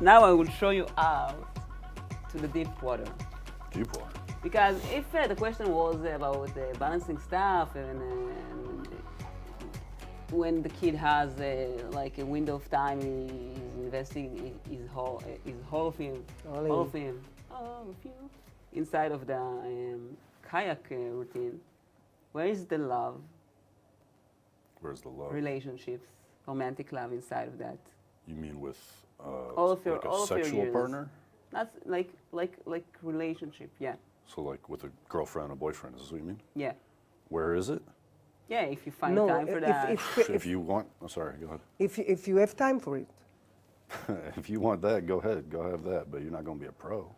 Now I will show you out to the deep water. Deep water. Because if the question was about balancing stuff and when the kid has like a window of time, he's investing his whole of him inside of the kayak routine. Where is the love? Where's the love? Relationships, romantic love inside of that. You mean with All of your like a all of your sexual years. partner? That's like relationship, yeah. So like with a girlfriend, a boyfriend, is this what you mean? Yeah. Where is it? Yeah, if you find No, time for that. If you want, oh, sorry, go ahead. if you have time for it. If you want that, go ahead, go have that, but you're not going to be a pro.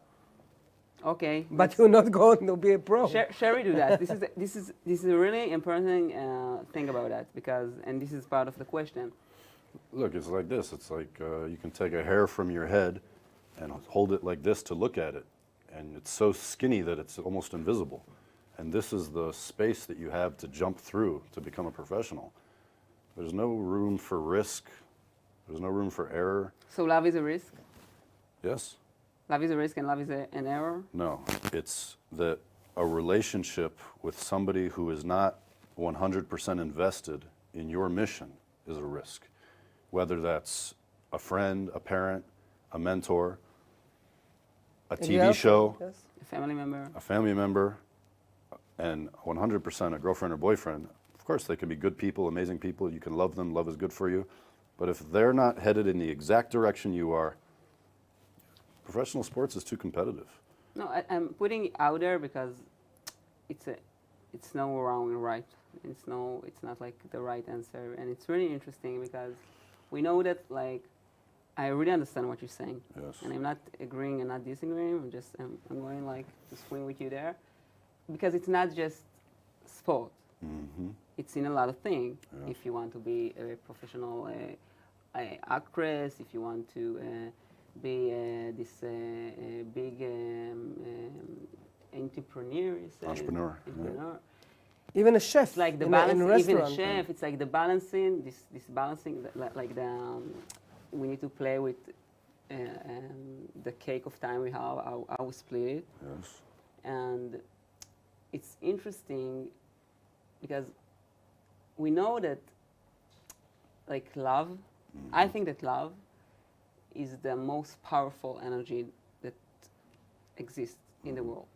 Okay. But you're not going to be a pro. Sherry do that. This is a really important thing about that because this is part of the question. Look, it's like this. It's like you can take a hair from your head and hold it like this to look at it. And it's so skinny that it's almost invisible. And this is the space that you have to jump through to become a professional. There's no room for risk. There's no room for error. So love is a risk? Yes? Love is a risk and love is an error? No. It's that a relationship with somebody who is not 100% invested in your mission is a risk. Whether that's a friend, a parent, a mentor, a TV show, Yes. A family member, and 100% a girlfriend or boyfriend. Of course, they can be good people, amazing people. You can love them. Love is good for you. But if they're not headed in the exact direction you are, professional sports is too competitive. No, I'm putting it out there because it's no wrong and right. It's not like the right answer, and it's really interesting because we know that like I really understand what you're saying, Yes. and I'm not agreeing and not disagreeing. I'm going like to swing with you there, because it's not just sport. Mm-hmm. It's in a lot of things. Yeah. If you want to be a professional actress, if you want to be this big entrepreneur, Entrepreneur. Even a chef. It's like the in balance, a restaurant. even a chef. It's like the balancing. This balancing, like the we need to play with the cake of time we have. How we split it, Yes. and it's interesting because we know that like love. Mm-hmm. I think that love is the most powerful energy that exists in the world,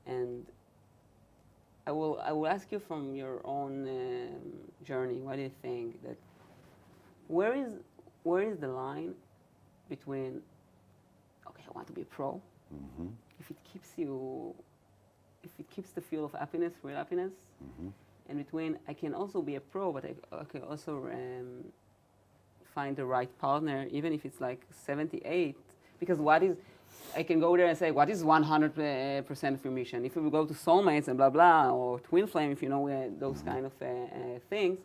and I will ask you from your own journey. What do you think that where is the line between okay, I want to be a pro, Mm-hmm. if it keeps the feel of happiness, real happiness, Mm-hmm. and between I can also be a pro, but I can also find the right partner, even if it's like 78, because I can go there and say, what is 100% of your mission? If we go to soulmates and blah, blah, or twin flame, if you know those kind of things,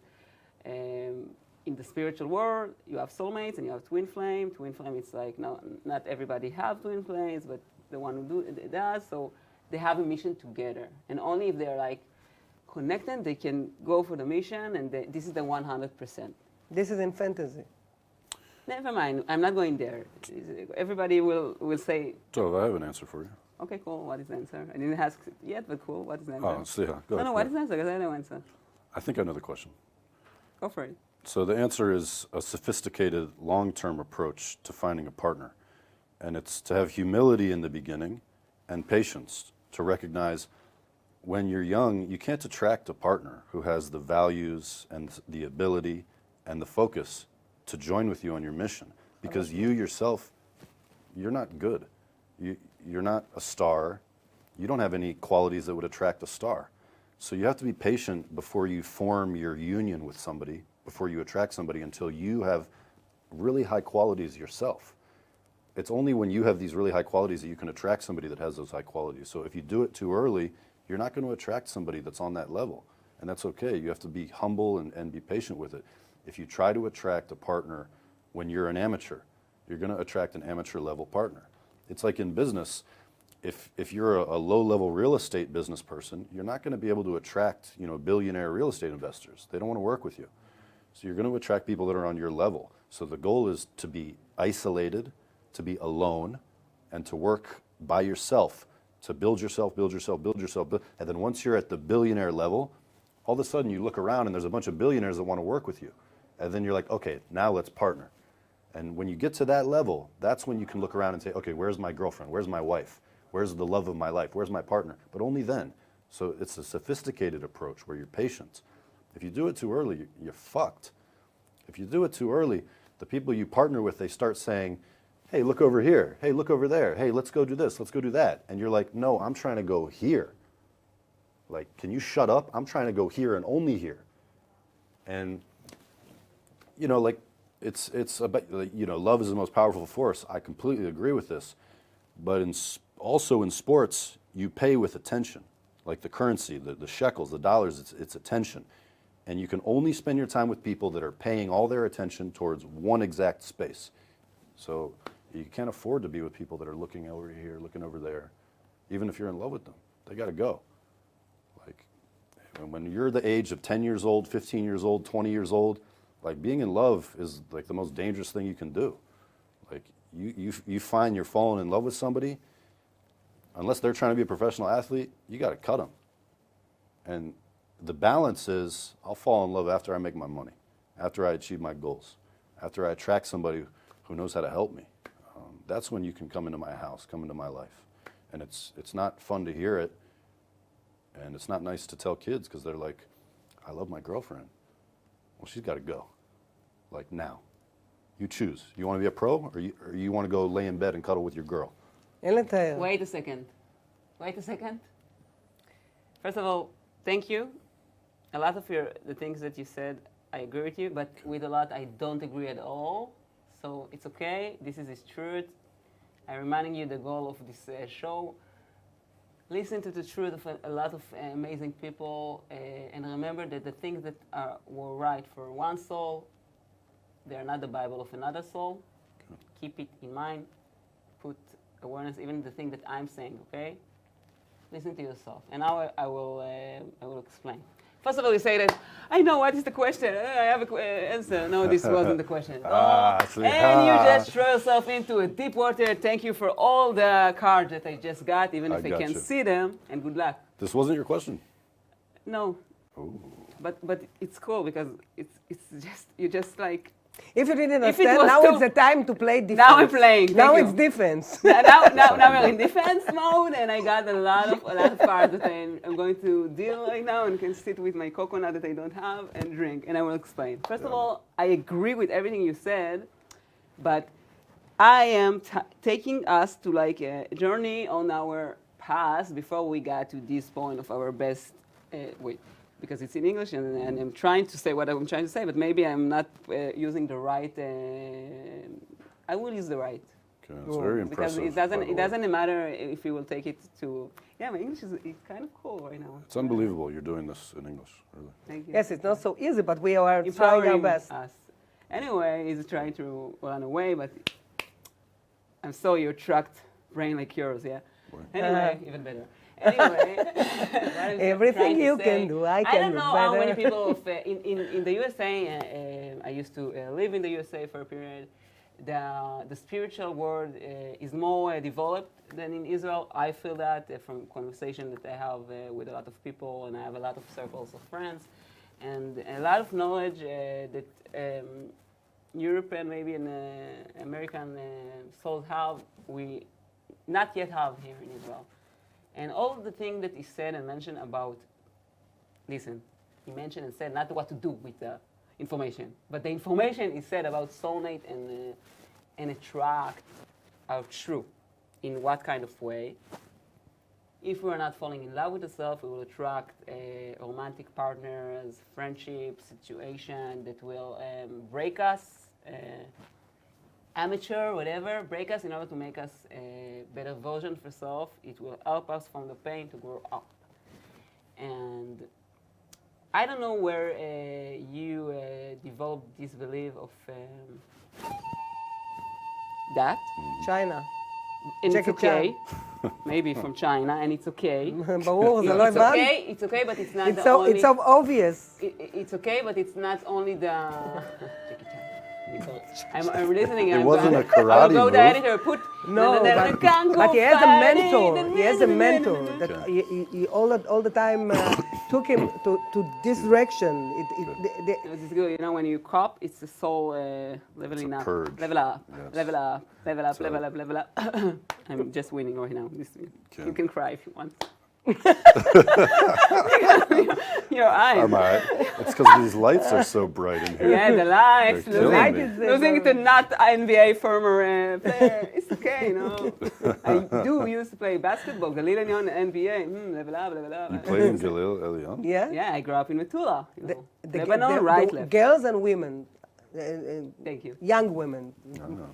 in the spiritual world, you have soulmates and you have twin flame. Twin flame, it's like, no, not everybody have twin flames, but the one who does, so they have a mission together. And only if they're like connected, they can go for the mission, and this is the 100%. This is in fantasy. Never mind, I'm not going there. Everybody will say, So I have an answer for you. okay, cool, what is the answer? I didn't ask yet, but cool, what is the answer? Oh, so yeah, go ahead. No, what is the answer? Because I don't answer. I think I know the question. Go for it. So the answer is a sophisticated, long-term approach to finding a partner. And it's to have humility in the beginning and patience to recognize when you're young, you can't attract a partner who has the values and the ability and the focus to join with you on your mission, because you yourself, you're not good. You're not a star. You don't have any qualities that would attract a star. So you have to be patient before you form your union with somebody, before you attract somebody, until you have really high qualities yourself. It's only when you have these really high qualities that you can attract somebody that has those high qualities. So if you do it too early, you're not going to attract somebody that's on that level. And that's okay. You have to be humble and be patient with it. If you try to attract a partner when you're an amateur, you're going to attract an amateur level partner. It's like in business, if you're a low-level real estate business person, you're not going to be able to attract, billionaire real estate investors. They don't want to work with you. So you're going to attract people that are on your level. So the goal is to be isolated, to be alone and to work by yourself, to build yourself, and then once you're at the billionaire level, all of a sudden you look around and there's a bunch of billionaires that want to work with you. And then you're like, okay, now let's partner. And when you get to that level, that's when you can look around and say, okay, where's my girlfriend? Where's my wife? Where's the love of my life? Where's my partner? But only then. So it's a sophisticated approach where you're patient. If you do it too early, you're fucked. If you do it too early, the people you partner with, they start saying, hey, look over here. Hey, look over there. Hey, let's go do this. Let's go do that. And you're like, no, I'm trying to go here. Like, can you shut up? I'm trying to go here and only here. And, you know, like, it's about, you know, love is the most powerful force. I completely agree with this. But also in sports, you pay with attention. Like the currency, the shekels, the dollars, it's attention. And you can only spend your time with people that are paying all their attention towards one exact space. So you can't afford to be with people that are looking over here, looking over there. Even if you're in love with them, they got to go. Like, when you're the age of 10 years old, 15 years old, 20 years old, like being in love is like the most dangerous thing you can do. Like you find you're falling in love with somebody, unless they're trying to be a professional athlete, you got to cut them. And the balance is, I'll fall in love after I make my money, after I achieve my goals, after I attract somebody who knows how to help me. That's when you can come into my house, come into my life. And it's not fun to hear it, and it's not nice to tell kids because they're like, I love my girlfriend. Well, she's got to go, like now. You choose. You want to be a pro, or you want to go lay in bed and cuddle with your girl? Wait a second. First of all, thank you. A lot of the things that you said, I agree with you, but with a lot I don't agree at all. So it's okay. This is his truth. I'm reminding you the goal of this show. Listen to the truth of a lot of amazing people, and remember that the things that were right for one soul, they are not the Bible of another soul. Okay. Keep it in mind. Put awareness, even the thing that I'm saying, okay? Listen to yourself. And now I will explain. First of all, you say that, I know, what is the question? I have an answer. No, this wasn't the question. And you just throw yourself into a deep water. Thank you for all the cards that I just got, even if I can't see them. And good luck. This wasn't your question? No. Ooh. But it's cool because it's just, you just like, if you didn't understand, now it's the time to play defense. Now I'm playing. Now it's defense. now we're in defense mode, and I got a lot of cards that I'm going to deal right now, and can sit with my coconut that I don't have and drink, and I will explain. First of all, I agree with everything you said, but I am taking us to like a journey on our past before we got to this point of our best. Because it's in English, and I'm trying to say what I'm trying to say, but maybe I'm not using the right. I will use the right. Okay, that's very impressive. Because it doesn't matter if you will take it to. Yeah, my English is kind of cool right now. It's unbelievable you're doing this in English, really. Thank you. Yes, it's not so easy, but we are trying our best. Us. Anyway, he's trying to run away, but I'm so your tracked brain like yours, yeah. Right. Anyway, even better. Anyway, everything you can do, I can do better. I don't know how many people in the USA. I used to live in the USA for a period. The spiritual world is more developed than in Israel. I feel that from conversation that I have with a lot of people, and I have a lot of circles of friends, and a lot of knowledge that European, maybe in American souls have, we not yet have here in Israel. And all the things that he said and mentioned about, listen, he mentioned and said not what to do with the information, but the information he said about soulmate and attract are true. In what kind of way? If we're not falling in love with ourselves, we will attract romantic partners, friendship, situation that will break us, amateur, whatever, break us in order to make us a better version of ourselves. It will help us from the pain to grow up. And I don't know where you developed this belief of that. China. And it's okay. Maybe from China, and it's okay. ברור, זה לא הבנת? It's okay, but it's not the only... It's so obvious. It's okay, but it's not only the... I'm listening. It and wasn't a I'll karate go move. the editor, put... No, but he has a mentor. He has a mentor that he all the time took him to this direction. This is good. You know, when you cop, it's the soul leveling up. purge. Level up. Yes. Level up. Level up. So- Level up. Level up. I'm just winning right now. Okay. You can cry if you want. Your eyes. I'm all right. It's because these lights are so bright in here. Yeah, the lights. They're killing me. Losing to not NBA former player. It's okay, you know. I do used to play basketball. Galil Elyon, NBA. Level up, level up. You played in Galil Elyon? Yeah. Yeah, I grew up in Metula. You know. The- Lebanon, right, the left. girls and women, Thank you. young women. No.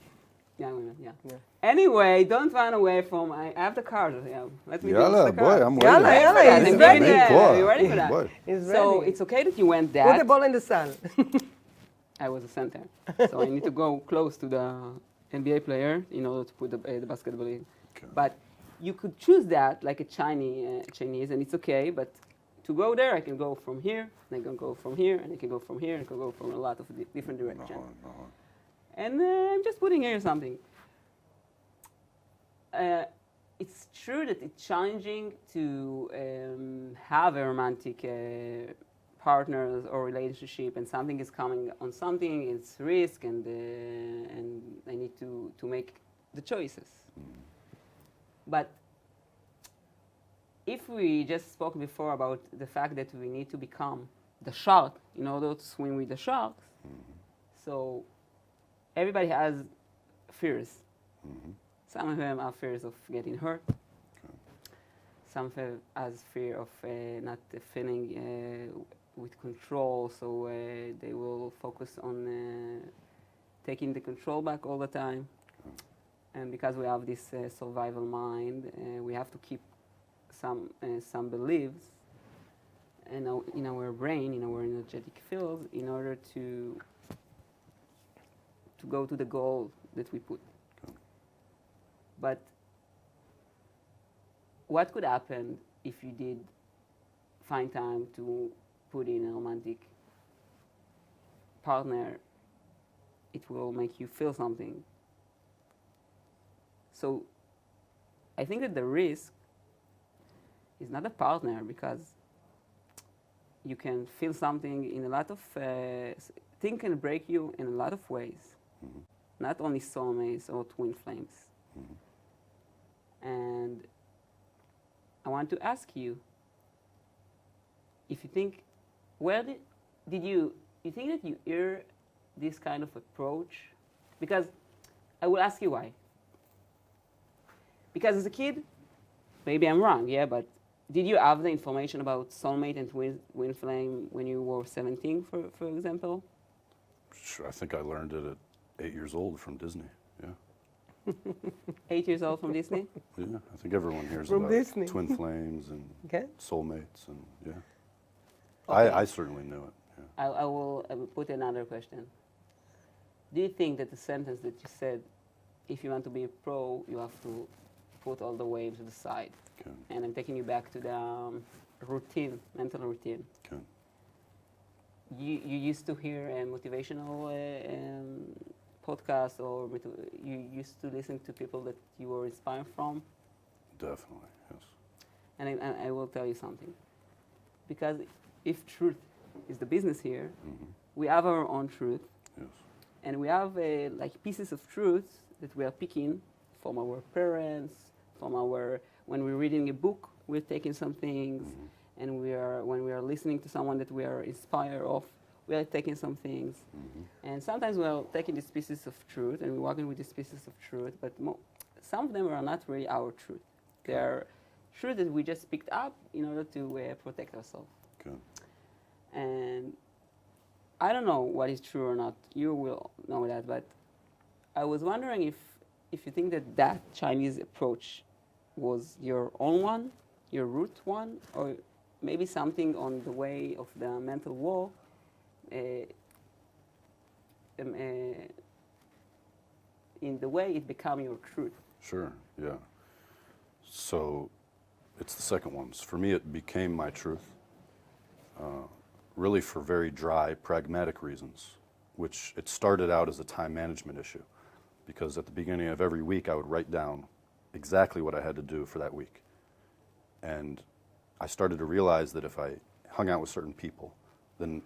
Young women, yeah. Yeah. Anyway, don't run away from. I have the card. Yeah. Let me Yalla, the boy, card. I'm waiting. Yalla, yalla, I'm he's giving ready. you- you ready for that? Boy. He's So ready. it's okay that you went Put the that. ball in the sun. I was a center, so I need to go close to the NBA player in order to put the basketball in. Okay. But you could choose that like a Chinese, and it's okay. But to go there, I can go from here, and I can go from here, and I can go from here, and I can go from a lot of different directions. No. And I'm just putting here something. It's true that it's challenging to have a romantic partners or relationship, and something is coming on something. It's risk, and I need to make the choices. But if we just spoke before about the fact that we need to become the shark in order to swim with the sharks, so everybody has fears. Some of them are fears of getting hurt. Some of them has fear of not feeling with control, so they will focus on taking the control back all the time. And because we have this survival mind, we have to keep some beliefs in our brain, in our energetic field, in order to go to the goal that we put. But what could happen if you did find time to put in a romantic partner? It will make you feel something. So I think that the risk is not a partner, because you can feel something in a lot of things can break you in a lot of ways, not only soulmates or twin flames. And I want to ask you if you think, where did you think that you hear this kind of approach? Because I will ask you why. Because as a kid, maybe I'm wrong, yeah, but did you have the information about soulmate and twin flame when you were 17, for example? Sure, I think I learned it at 8 years old from Disney. Yeah. 8 years old from Disney? Yeah, I think everyone hears From about Disney. twin flames and Okay. soulmates, and yeah. Okay. I certainly knew it. Yeah. I will put another question. Do you think that the sentence that you said, if you want to be a pro, you have to put all the waves aside? Okay. And I'm taking you back to the routine, mental routine. Okay. You used to hear a motivational podcast, or you used to listen to people that you were inspired from? Definitely, yes. And I will tell you something. Because if truth is the business here, we have our own truth. Yes. And we have like pieces of truth that we are picking from our parents, from when we're reading a book, we're taking some things, and when we are listening to someone that we are inspired of, we are taking some things. And sometimes we are taking these pieces of truth and we're working with these pieces of truth, but some of them are not really our truth. They are truth that we just picked up in order to protect ourselves. Okay. And I don't know what is true or not. You will know that, but I was wondering if you think that Chinese approach was your own one, your root one, or maybe something on the way of the mental wall in the way it became your truth. Sure, yeah. So it's the second one. For me, it became my truth, really for very dry, pragmatic reasons. which it started out as a time management issue, because at the beginning of every week I would write down exactly what I had to do for that week. And I started to realize that if I hung out with certain people, then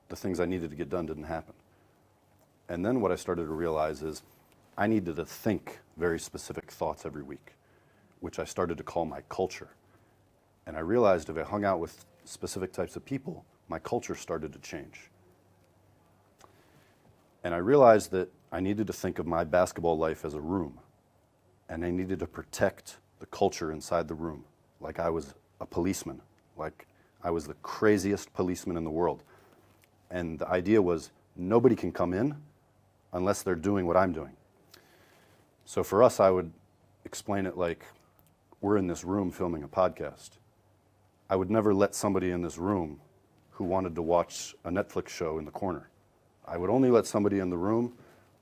the things I needed to get done didn't happen. And then what I started to realize is I needed to think very specific thoughts every week, which I started to call my culture. And I realized if I hung out with specific types of people, my culture started to change. And I realized that I needed to think of my basketball life as a room, and I needed to protect the culture inside the room, like I was a policeman, like I was the craziest policeman in the world. And the idea was nobody can come in unless they're doing what I'm doing. So for us, I would explain it like we're in this room filming a podcast. I would never let somebody in this room who wanted to watch a Netflix show in the corner. I would only let somebody in the room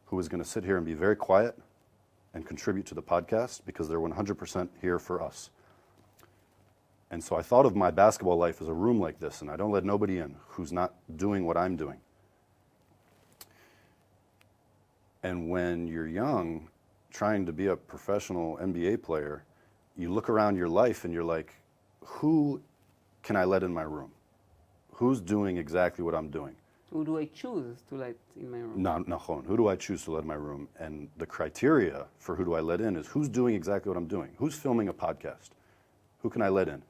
who was going to sit here and be very quiet and contribute to the podcast because they're 100% here for us. And so I thought of my basketball life as a room like this, and I don't let nobody in who's not doing what I'm doing. And when you're young, trying to be a professional NBA player, you look around your life and you're like, who can I let in my room? Who's doing exactly what I'm doing? Who do I choose to let in my room? Nachon. Who do I choose to let in my room? And the criteria for who do I let in is who's doing exactly what I'm doing? Who's filming a podcast? Who can I let in?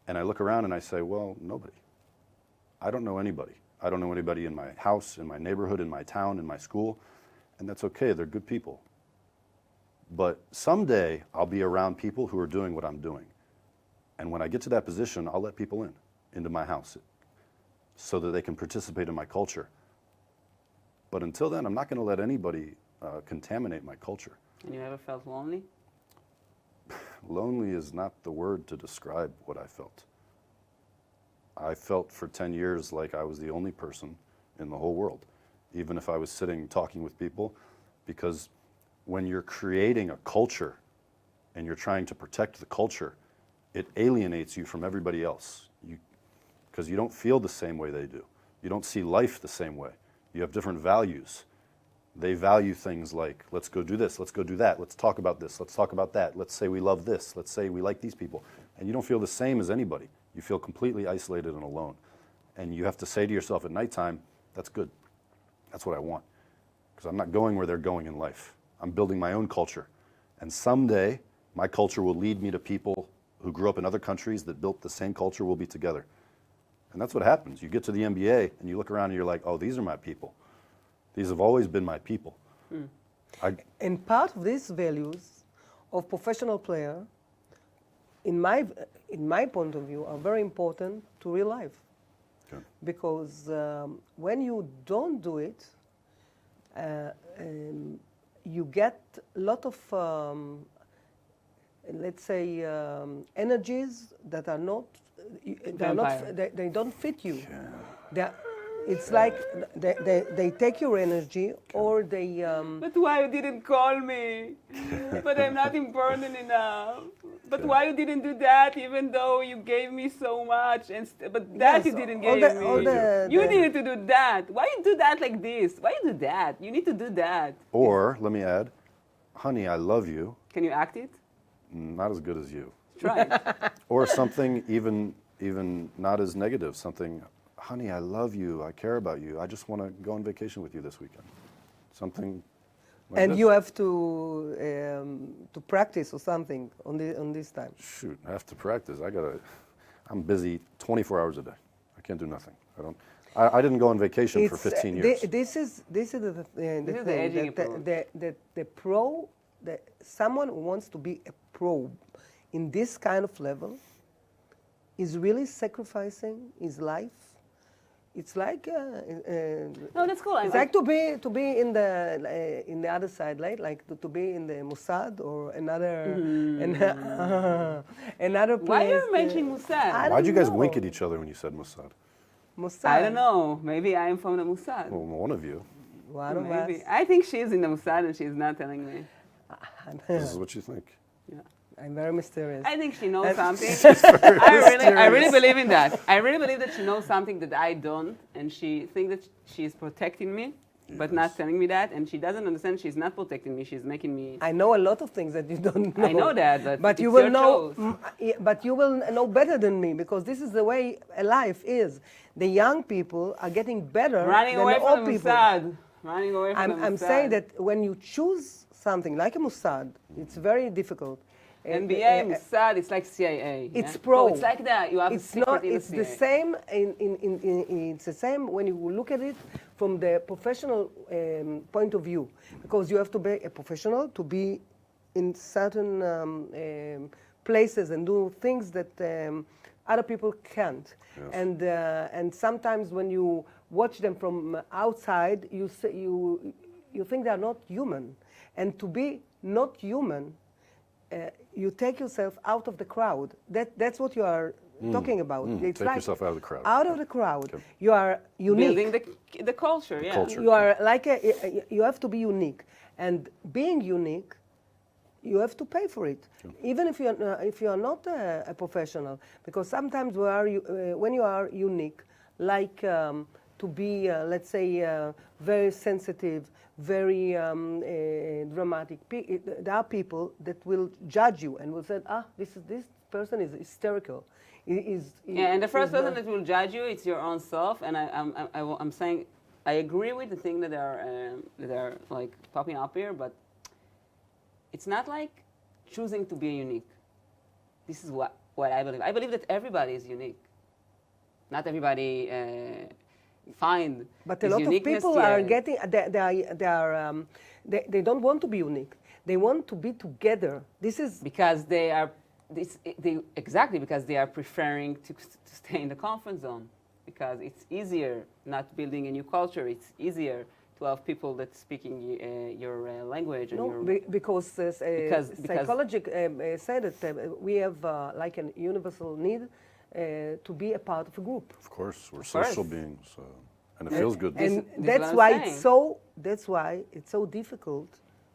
And I look around and I say, well, nobody. I don't know anybody. I don't know anybody in my house, in my neighborhood, in my town, in my school. And that's okay, they're good people. But someday I'll be around people who are doing what I'm doing. And when I get to that position, I'll let people in, into my house, so that they can participate in my culture. But until then, I'm not going to let anybody contaminate my culture. And you ever felt lonely? Lonely is not the word to describe what I felt. I felt for 10 years like I was the only person in the whole world, even if I was sitting talking with people, because when you're creating a culture and you're trying to protect the culture, it alienates you from everybody else. Because you don't feel the same way they do. You don't see life the same way. You have different values. They value things like, let's go do this, let's go do that, let's talk about this, let's talk about that, let's say we love this, let's say we like these people. And you don't feel the same as anybody. You feel completely isolated and alone. And you have to say to yourself at nighttime, that's good. That's what I want. Because I'm not going where they're going in life. I'm building my own culture. And someday, my culture will lead me to people who grew up in other countries that built the same culture. We'll be together. And that's what happens. You get to the NBA and you look around and you're like, oh, these are my people. These have always been my people. And part of these values of professional player, in my point of view, are very important to real life. Okay. Because when you don't do it, you get a lot of, let's say, energies that are not, they don't fit you. Yeah. It's like they take your energy, or they... But why you didn't call me? But I'm not important enough. But why you didn't do that, even though you gave me so much? But that you didn't give me. You needed to do that. Why you do that like this? Why you do that? You need to do that. Or, let me add, honey, I love you. Can you act it? Not as good as you. Try it. Or something even not as negative, something, honey, I love you, I care about you, I just want to go on vacation with you this weekend. Something like and this. You have to practice or something on this time. Shoot, I have to practice. I'm busy 24 hours a day. I can't do nothing. I didn't go on vacation for 15 years. This is the aging thing. Someone who wants to be a pro in this kind of level is really sacrificing his life. It's like no, that's cool. It's like to be in the other side, right? Like to be in the Mossad or another another place. Why are you mentioning Mossad? Why'd you guys wink at each other when you said Mossad? Mossad. I don't know. Maybe I'm from the Mossad. Well, one of you. One of Maybe. us. I think she's in the Mossad and she's not telling me. This is what you think. Yeah. I'm very mysterious. I think she knows something. very I really believe in that. I really believe that she knows something that I don't, and she thinks that she is protecting me, but not telling me that, and she doesn't understand she's not protecting me, she's making me... I know a lot of things that you don't know. I know that, but you it's will your know. choice. But you will know better than me, because this is the way life is. The young people are getting better Running than away the old from the people. Mossad. Running away from the Mossad. I'm saying that when you choose something like a Mossad, it's very difficult. NBA, Mossad, it's like CIA. It's yeah? pro. No, it's like that. You have It's a secret not. in It's the the CIA. same. It's the same when you look at it from the professional point of view, because you have to be a professional to be in certain places and do things that other people can't. Yes. And sometimes when you watch them from outside, you think they are not human, and to be not human. You take yourself out of the crowd. That's what you are talking about. It's Take like yourself out of the crowd. Out of the crowd. Okay. You are unique. Building the culture, yeah. culture. You are like you have to be unique, and being unique, you have to pay for it, even if you are not a professional. Because sometimes when you are unique, like to be, let's say, very sensitive, very dramatic. There are people that will judge you and will say, this person is hysterical. And the first person that will judge you, it's your own self. And I'm saying, I agree with the thing that are like popping up here, but it's not like choosing to be unique. This is what I believe. I believe that everybody is unique. Not everybody find But a lot of people are getting, they don't want to be unique. They want to be together. This is because they are, exactly because they are preferring to stay in the comfort zone, because it's easier not building a new culture. It's easier to have people that speaking your language. And because psychology said that we have like a universal need to be a part of a group. Of course, we're social beings, and it feels good. And this that's why it's so difficult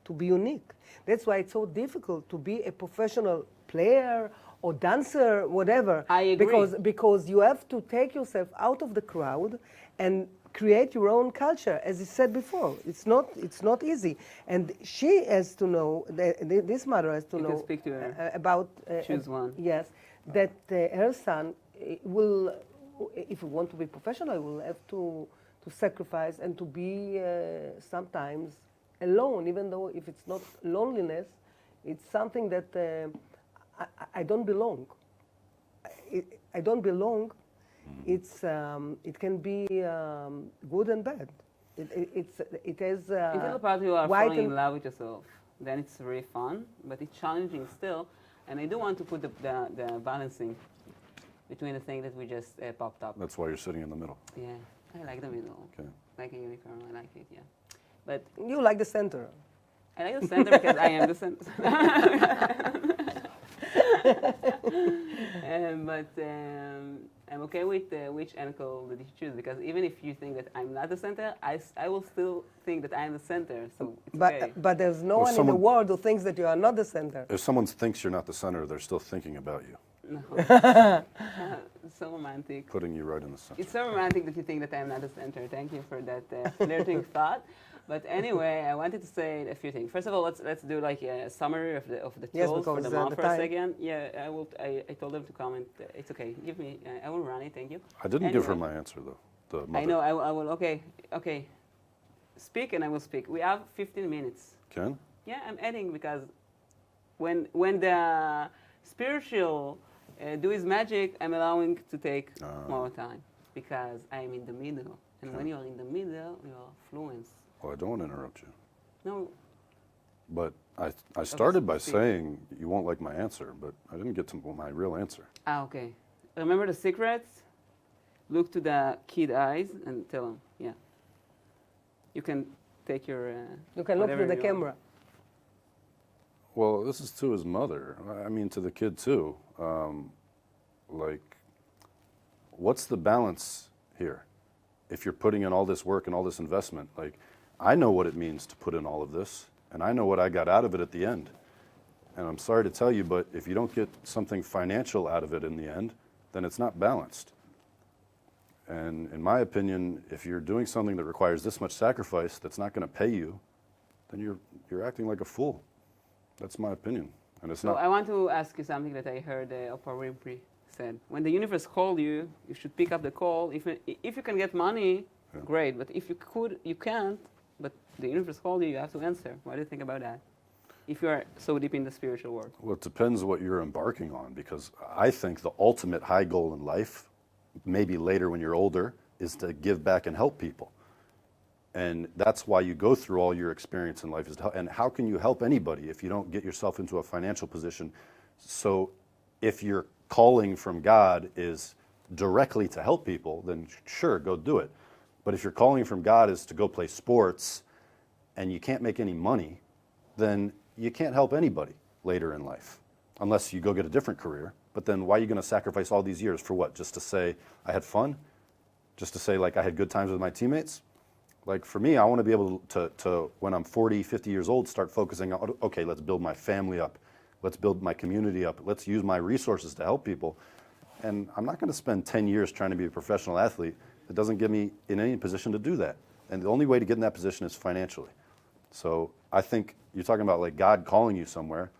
to be unique. That's why it's so difficult to be a professional player or dancer, whatever. I agree. Because you have to take yourself out of the crowd and create your own culture, as you said before. It's not easy, and she has to know. This mother has to know can speak to her. About. Choose one. Yes, that her son will, if he want to be professional, will have to sacrifice and to be sometimes alone, even though if it's not loneliness, it's something that I don't belong. I don't belong. It can be good and bad. It has. Until the part you are falling in love with yourself, then it's really fun, but it's challenging still. And I do want to put the balancing between the thing that we just popped up. That's why you're sitting in the middle. Yeah, I like the middle. Okay. Like a unicorn, I like it. Yeah, but you like the center. I like the center because I am the center. But I'm okay with which ankle that you choose, because even if you think that I'm not the center, I will still think that I am the center. So it's okay. But there's no one in the world who thinks that you are not the center. If someone thinks you're not the center, they're still thinking about you. No. So romantic. Putting you right in the center. It's so romantic that you think that I'm not the center. Thank you for that flirting thought. But anyway, I wanted to say a few things. First of all, let's do like a summary of the tools for the mom for a second. Yeah, I told them to comment. It's okay. Give me. I will run it. Thank you. I didn't give her my answer though. The mother. I know. I will. Okay. Speak and I will speak. We have 15 minutes. Ken? Yeah, I'm adding because when the spiritual do his magic, I'm allowing to take more time because I'm in the middle. And when you're in the middle, you're fluent. Well, I don't want to interrupt you. No. But I started by saying you won't like my answer, but I didn't get to my real answer. Okay. Remember the secrets? Look to the kid eyes and tell them, yeah. You can take your... you can look to the camera. Well, this is to his mother. I mean, to the kid too. Like, what's the balance here? If you're putting in all this work and all this investment, like, I know what it means to put in all of this, and I know what I got out of it at the end. And I'm sorry to tell you, but if you don't get something financial out of it in the end, then it's not balanced. And in my opinion, if you're doing something that requires this much sacrifice that's not going to pay you, then you're acting like a fool. That's my opinion. And it's So not. I want to ask you something that I heard Oprah Winfrey said. When the universe called you, you should pick up the call. If you can get money, great. But if you can't. But the universe called you, you have to answer. What do you think about that? If you are so deep in the spiritual world. Well, it depends what you're embarking on, because I think the ultimate high goal in life, maybe later when you're older, is to give back and help people. And that's why you go through all your experience in life. And how can you help anybody if you don't get yourself into a financial position? So if your calling from God is directly to help people, then sure, go do it. But if your calling from God is to go play sports and you can't make any money, then you can't help anybody later in life, unless you go get a different career. But then why are you going to sacrifice all these years for what? Just to say I had fun? Just to say like I had good times with my teammates? Like for me, I want to be able to when I'm 40, 50 years old, start focusing on, okay, let's build my family up. Let's build my community up. Let's use my resources to help people. And I'm not going to spend 10 years trying to be a professional athlete. It doesn't get me in any position to do that. And the only way to get in that position is financially. So I think you're talking about like God calling you somewhere.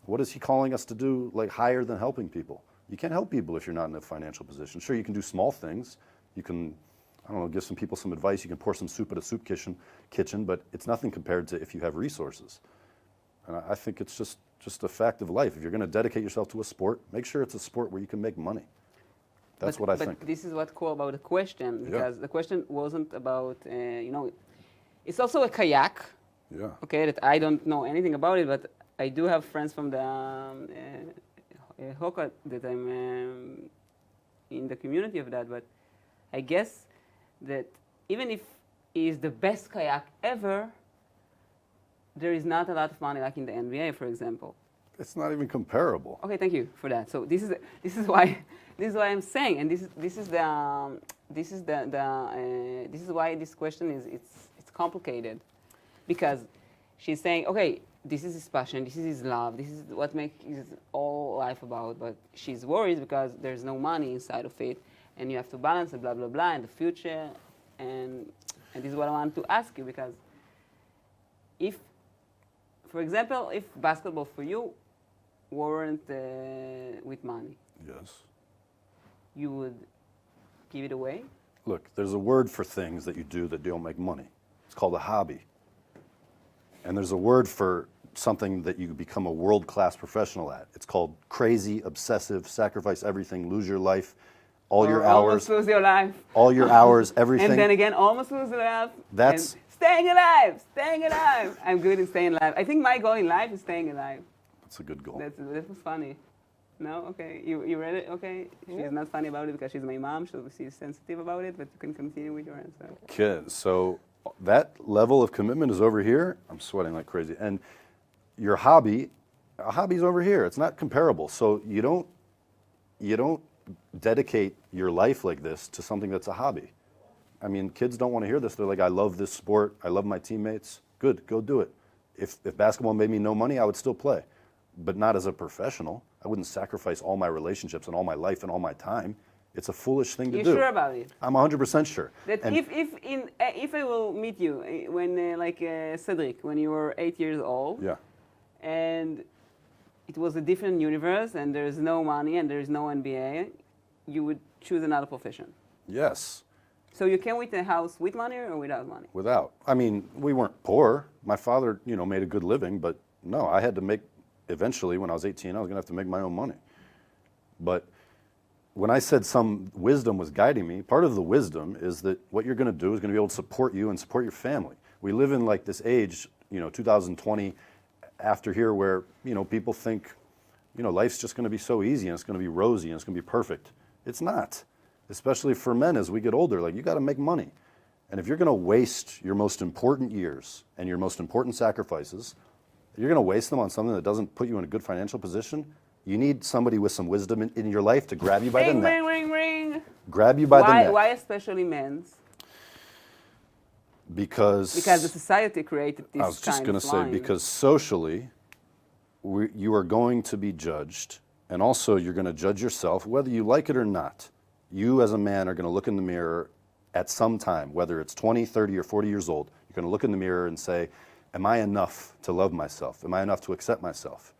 What is he calling us to do like higher than helping people? You can't help people if you're not in a financial position. Sure, you can do small things. You can, I don't know, give some people some advice. You can pour some soup at a soup kitchen, but it's nothing compared to if you have resources. And I think it's just a fact of life. If you're going to dedicate yourself to a sport, make sure it's a sport where you can make money. That's what I think. But this is what's cool about the question, because the question wasn't about, it's also a kayak, okay, that I don't know anything about it, but I do have friends from the Hoka that I'm in the community of that, but I guess that even if he is the best kayak ever, there is not a lot of money like in the NBA, for example. It's not even comparable. Okay, thank you for that. So this is why I'm saying, and this is why this question it's complicated, because she's saying, okay, this is his passion, this is his love, this is what makes his all life about, but she's worried because there's no money inside of it, and you have to balance and blah blah blah in the future, and this is what I want to ask you, because if, for example, if basketball for you weren't with money, yes, you would give it away? Look, there's a word for things that you do that don't make money. It's called a hobby. And there's a word for something that you become a world-class professional at. It's called crazy, obsessive, sacrifice everything, lose your life, all your hours. Almost lose your life. All your hours, everything. And then again, almost lose your life. That's... Staying alive, staying alive. I'm good in staying alive. I think my goal in life is staying alive. That's a good goal. That was funny. No? Okay. You read it? Okay. She's not funny about it because she's my mom, so she's sensitive about it, but you can continue with your answer. Okay, so that level of commitment is over here. I'm sweating like crazy. And your hobby, a hobby's over here. It's not comparable. So you don't dedicate your life like this to something that's a hobby. I mean, kids don't want to hear this. They're like, I love this sport. I love my teammates. Good, go do it. If basketball made me no money, I would still play, but not as a professional. I wouldn't sacrifice all my relationships and all my life and all my time. It's a foolish thing to do. You sure about it? I'm 100% sure. That if I will meet you when Cedric, when you were 8 years old, and it was a different universe and there's no money and there's no NBA, you would choose another profession. Yes. So you came with a house with money or without money? Without. I mean, we weren't poor. My father, made a good living, but no, I had to make, eventually when I was 18, I was going to have to make my own money. But when I said some wisdom was guiding me, part of the wisdom is that what you're going to do is going to be able to support you and support your family. We live in like this age, 2020 after here where, people think, life's just going to be so easy and it's going to be rosy and it's going to be perfect. It's not. Especially for men as we get older, like you got to make money. And if you're going to waste your most important years and your most important sacrifices, you're going to waste them on something that doesn't put you in a good financial position, you need somebody with some wisdom in your life to grab you by the neck. Ring. Grab you by the neck. Why especially men's? Because the society created this kind of I was just going to say, line. because socially, you are going to be judged, and also you're going to judge yourself, whether you like it or not. You as a man are going to look in the mirror at some time, whether it's 20, 30, or 40 years old. You're going to look in the mirror and say, am I enough to love myself? Am I enough to accept myself?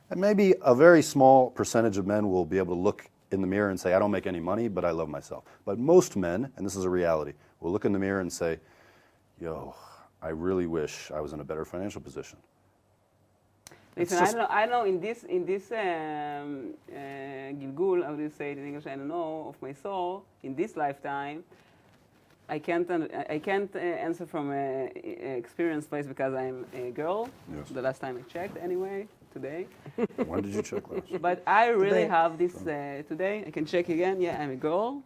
And maybe a very small percentage of men will be able to look in the mirror and say, I don't make any money, but I love myself. But most men, and this is a reality, will look in the mirror and say, yo, I really wish I was in a better financial position. Listen, I know in this gilgul, how do you say it in English, I don't know, of my soul, in this lifetime, I can't answer from an experience place because I'm a girl. Yes. The last time I checked, anyway, today. When did you check last? But I really have this today. I can check again. Yeah, I'm a girl.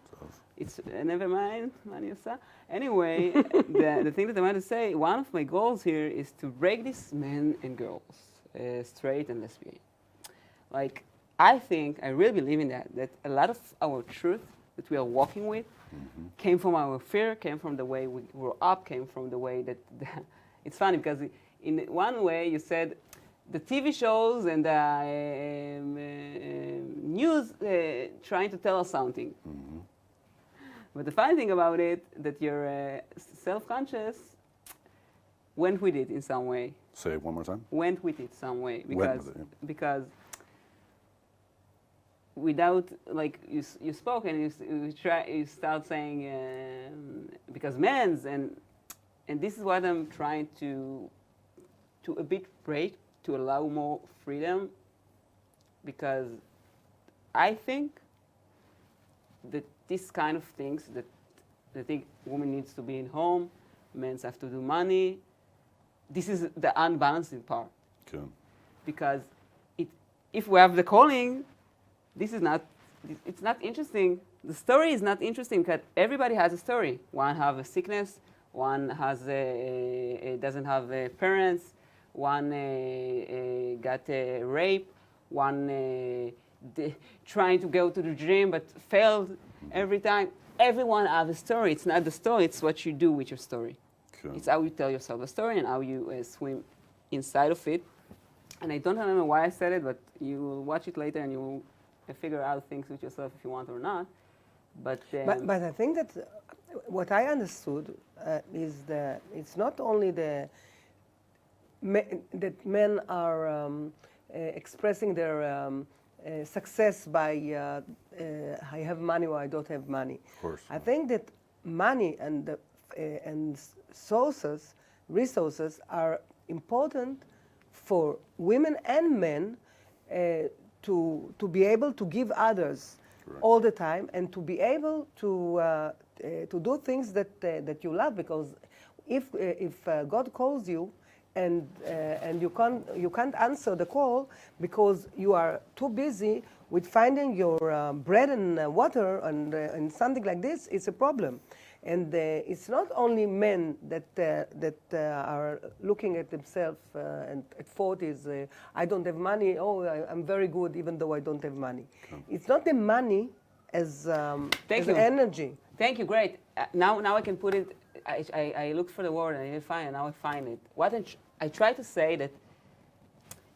It's never mind, Maniosa. Anyway, the thing that I want to say, one of my goals here is to break this men and girls, straight and lesbian. Like, I really believe in that a lot of our truth that we are walking with came from our fear, came from the way we grew up, came from the way that... It's funny because in one way you said the TV shows and the news trying to tell us something. Mm-hmm. But the funny thing about it, that you're self-conscious went with it in some way. Say it one more time. Went with it some way. Because without, like, you spoke and you start saying, because men's, and this is what I'm trying to a bit break, to allow more freedom, because I think that these kind of things that I think woman needs to be in home, men have to do money, this is the unbalancing part. Okay. Because if we have the calling, it's not interesting. The story is not interesting because everybody has a story. One have a sickness, one doesn't have parents, one got raped, one trying to go to the gym but failed every time. Everyone has a story. It's not the story, it's what you do with your story. Okay. It's how you tell yourself a story and how you swim inside of it. And I don't remember why I said it, but you will watch it later and you will figure out things with yourself if you want or not. But I think that what I understood is that it's not only that men are expressing their success by I have money or I don't have money. Of course. I think that money and resources are important for women and men to be able to give others. Correct. All the time, and to be able to do things that you love, because if God calls you and you can't answer the call because you are too busy with finding your bread and water and something like this, it's a problem. And it's not only men that are looking at themselves and at 40s, I don't have money, I'm very good even though I don't have money. Okay. It's not the money as energy. Thank you, great. Now I can put it, I looked for the word and I didn't find it, now I find it. What I try to say that,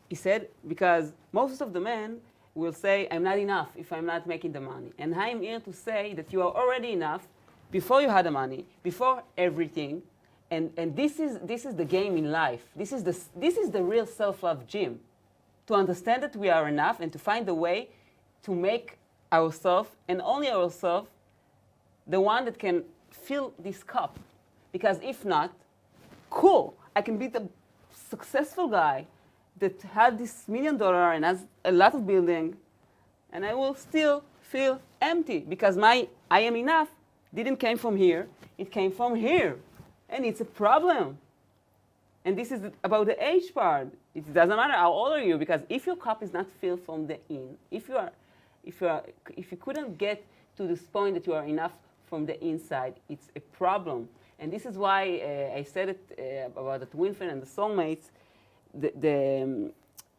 he said, because most of the men will say, I'm not enough if I'm not making the money. And I'm here to say that you are already enough before you had the money, before everything, and this is the game in life. This is the real self-love gym. To understand that we are enough and to find a way to make ourselves, and only ourselves, the one that can fill this cup. Because if not, cool, I can be the successful guy that had this $1 million and has a lot of building, and I will still feel empty because I am enough didn't came from here, it came from here. And it's a problem. And this is about the age part. It doesn't matter how old are you, because if your cup is not filled from the in, if you couldn't get to this point that you are enough from the inside, it's a problem. And this is why I said it about the twin flame and the soulmates.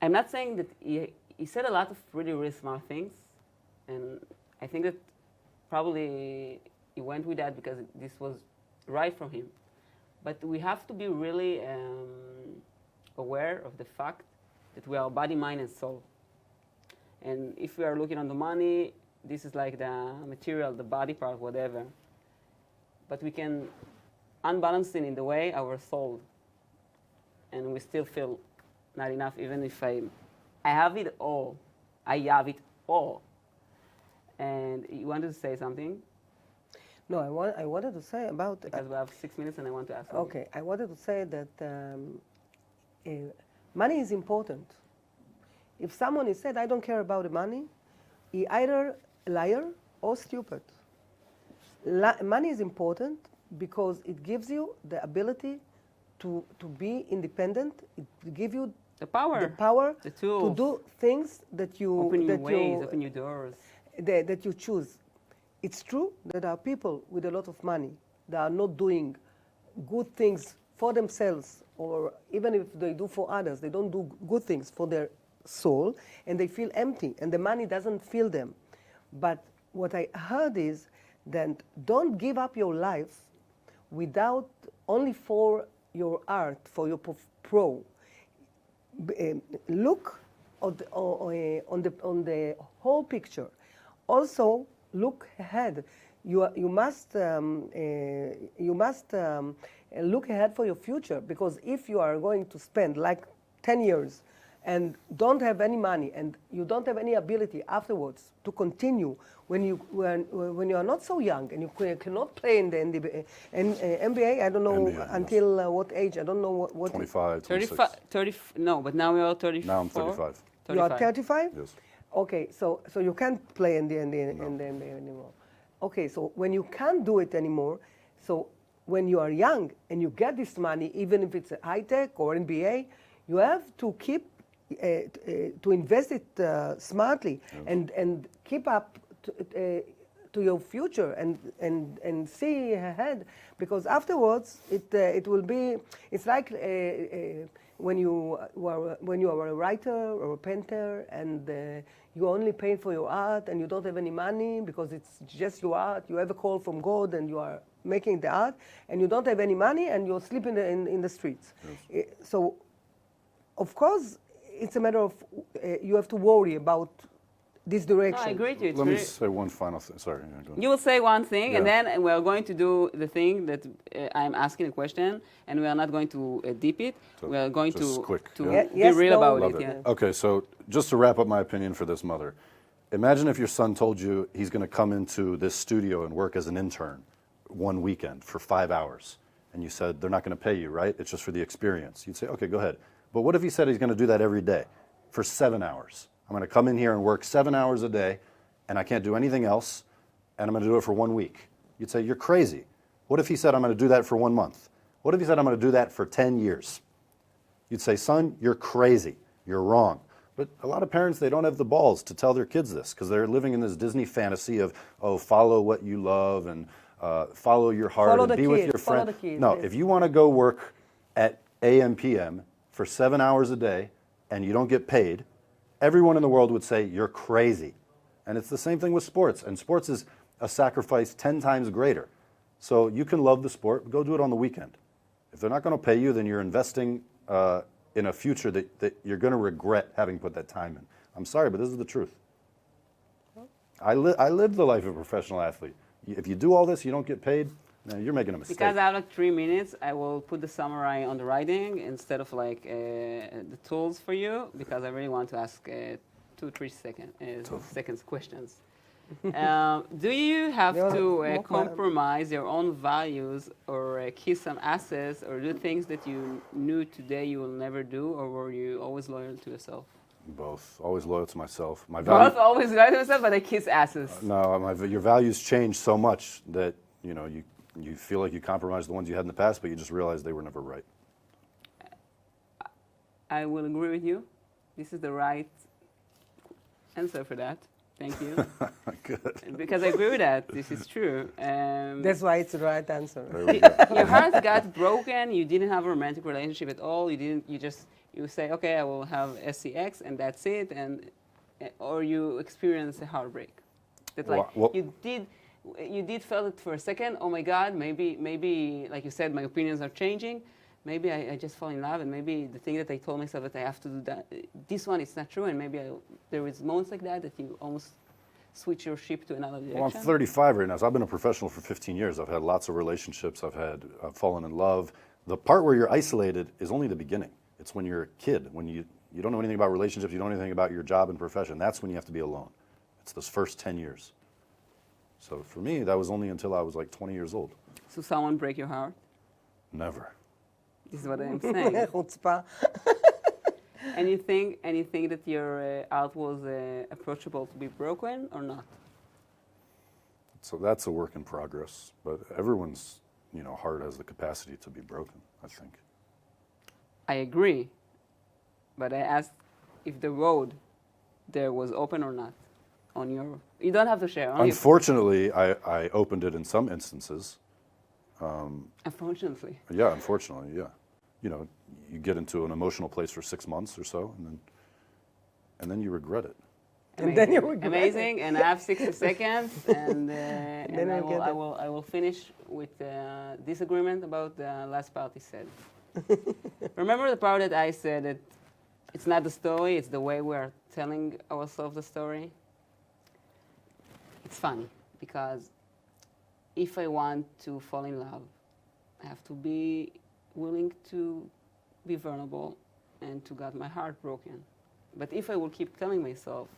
I'm not saying that he said a lot of really, really smart things, and I think that probably he went with that because this was right from him. But we have to be really aware of the fact that we are body, mind, and soul. And if we are looking on the money, this is like the material, the body part, whatever. But we can unbalance it in the way our soul, and we still feel not enough, even if I have it all. I have it all. And you wanted to say something? No, I wanted to say about... Because we have 6 minutes and I want to ask something. Okay, I wanted to say that money is important. If someone is said, I don't care about the money, he either a liar or stupid. Money is important because it gives you the ability to be independent. It gives you the power, the tools, to do things that you open your ways, open your doors, that you choose. It's true that there are people with a lot of money that are not doing good things for themselves, or even if they do for others, they don't do good things for their soul, and they feel empty, and the money doesn't fill them. But what I heard is that don't give up your life without only for your art, for your pro. Look on the whole picture. Also, look ahead. You must look ahead for your future, because if you are going to spend like 10 years and don't have any money and you don't have any ability afterwards to continue when you are not so young and you cannot play in the NBA, I don't know NBA, until yes. What age, I don't know what 25, 35, 30, no, but now we are 34. Now I'm 35. You are 35? Yes. Okay, so you can't play in the NBA anymore. Okay, so when you can't do it anymore, so when you are young and you get this money, even if it's a high tech or NBA, you have to keep to invest it smartly, yes. and keep up to your future and see ahead, because afterwards it will be, it's like when you are a writer or a painter and you only paint for your art and you don't have any money because it's just your art. You have a call from God and you are making the art and you don't have any money and you're sleeping in the streets. Yes. So, of course, it's a matter of you have to worry about this direction. No, I agree with you. Let me say one final thing. Sorry. Yeah, go ahead. You will say one thing, Yeah. and then we're going to do the thing that I'm asking a question, and we are not going to deep it. So we are going just to, quick, to yeah. be real about Love it. it. Yeah. Okay, so just to wrap up my opinion for this mother, imagine if your son told you he's going to come into this studio and work as an intern one weekend for 5 hours, and you said they're not going to pay you, right? It's just for the experience. You'd say, okay, go ahead. But what if he said he's going to do that every day for 7 hours? I'm going to come in here and work 7 hours a day, and I can't do anything else, and I'm going to do it for 1 week. You'd say, you're crazy. What if he said, I'm going to do that for 1 month? What if he said, I'm going to do that for 10 years? You'd say, son, you're crazy. You're wrong. But a lot of parents, they don't have the balls to tell their kids this because they're living in this Disney fantasy of, oh, follow what you love and follow your heart follow and be with your friend. No, yes. If you want to go work at AM, PM for 7 hours a day and you don't get paid, everyone in the world would say, you're crazy. And it's the same thing with sports. And sports is a sacrifice 10 times greater. So you can love the sport, but go do it on the weekend. If they're not going to pay you, then you're investing in a future that you're going to regret having put that time in. I'm sorry, but this is the truth. I lived the life of a professional athlete. If you do all this, you don't get paid, then you're making a mistake. Because I have like 3 minutes, I will put the summary on the writing instead of like the tools for you, because I really want to ask 2-3 seconds questions. Do you have to compromise your own values or keep some assets or do things that you knew today you will never do, or were you always loyal to yourself? Both. Always loyal to myself. Both always loyal to yourself, but I kiss asses. No, your values change so much that you feel like you compromised the ones you had in the past, but you just realize they were never right. I will agree with you. This is the right answer for that. Thank you. Good. Because I agree with that. This is true. That's why it's the right answer. Your heart got broken. You didn't have a romantic relationship at all. You say, okay, I will have SCX and that's it, or you experience a heartbreak. That like you did feel it for a second. Oh my God, maybe like you said, my opinions are changing, maybe I just fall in love, and maybe the thing that I told myself that I have to do that, this one is not true, and maybe there is moments like that you almost switch your ship to another direction. Well, I'm 35 right now, so I've been a professional for 15 years. I've had lots of relationships. I've fallen in love. The part where you're isolated is only the beginning. It's when you're a kid, when you don't know anything about relationships, you don't know anything about your job and profession. That's when you have to be alone. It's those first 10 years. So for me, that was only until I was like 20 years old. So someone break your heart? Never. This is what I'm saying. Chutzpah. And you think that your art was approachable to be broken or not? So that's a work in progress. But everyone's, heart has the capacity to be broken, I think. I agree. But I asked if the road there was open or not on your... You don't have to share. Unfortunately, I opened it in some instances. Unfortunately. Yeah, unfortunately, yeah. You get into an emotional place for 6 months or so, and then you regret it. And then you regret Amazing, it. and I have 60 seconds, and I will finish with disagreement about the last part he said. Remember the part that I said that it's not the story, it's the way we are telling ourselves the story? It's funny, because if I want to fall in love, I have to be willing to be vulnerable and to get my heart broken. But if I will keep telling myself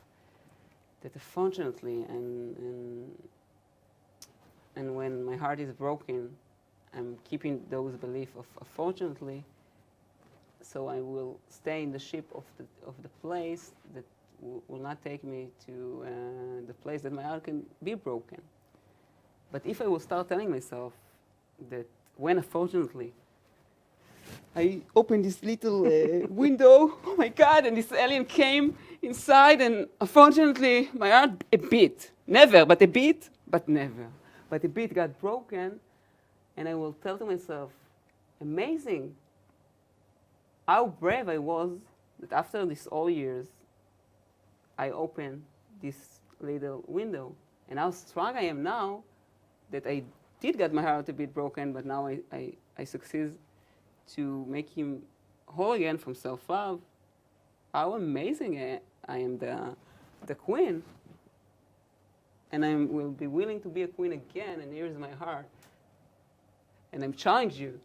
that unfortunately, and when my heart is broken, I'm keeping those beliefs of unfortunately, so I will stay in the ship of the place that will not take me to the place that my heart can be broken. But if I will start telling myself that when unfortunately I opened this little window, oh my God, and this alien came inside, and unfortunately my heart a bit, never, but a bit, but never. But a bit got broken, and I will tell to myself, amazing how brave I was that after these all years, I opened this little window, and how strong I am now that I did get my heart a bit broken, but now I succeed to make him whole again from self-love. How amazing I am the queen. And I will be willing to be a queen again, and here's my heart. And I'm challenging you,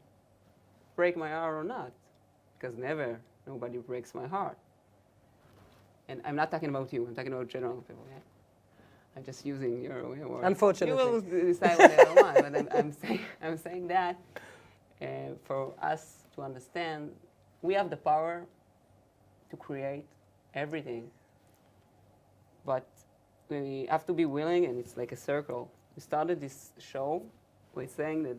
break my heart or not, because nobody breaks my heart. And I'm not talking about you, I'm talking about general people, yeah? I'm just using your word. Unfortunately. You will decide what I want, but I'm saying that for us to understand, we have the power to create everything. But we have to be willing, and it's like a circle. We started this show by saying that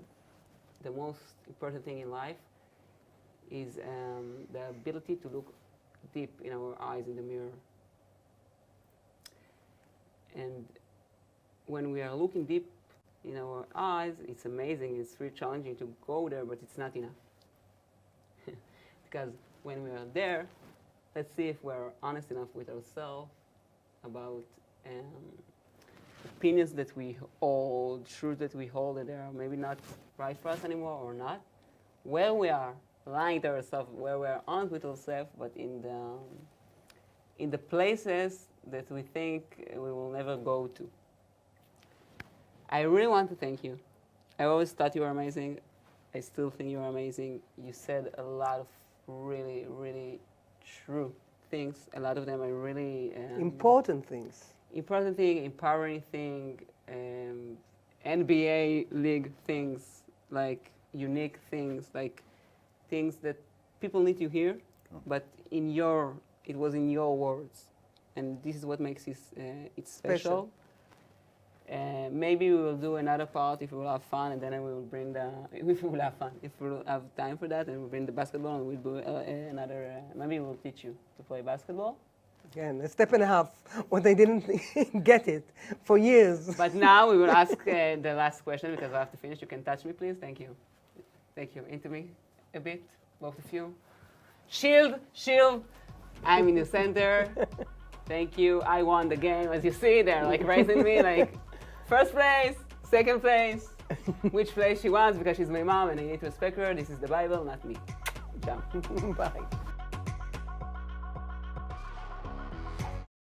the most important thing in life is the ability to look deep in our eyes in the mirror. And when we are looking deep in our eyes, it's amazing, it's really challenging to go there, but it's not enough. Because when we are there, let's see if we're honest enough with ourselves about opinions that we hold, truths that we hold that are maybe not right for us anymore or not. Where we are lying to ourselves, where we are honest with ourselves, but in the places that we think we will never go to. I really want to thank you. I always thought you were amazing. I still think you are amazing. You said a lot of really, really true things. A lot of them are really... important things. Important thing, empowering thing, NBA league things, like unique things, like things that people need to hear, but it was in your words. And this is what makes it special. Maybe we will do another part if we will have fun, and then we will bring if we will have fun. If we will have time for that, and we'll bring the basketball, and we'll do another, maybe we'll teach you to play basketball. Again, a step and a half, when they didn't get it for years. But now we will ask the last question, because I have to finish. You can touch me, please. Thank you. Thank you. Into me a bit, both of you. Shield. I'm in the center. Thank you. I won the game. As you see, they're like raising me, like first place, second place, which place she wants because she's my mom and I need to respect her. This is the Bible, not me. Ciao. Bye.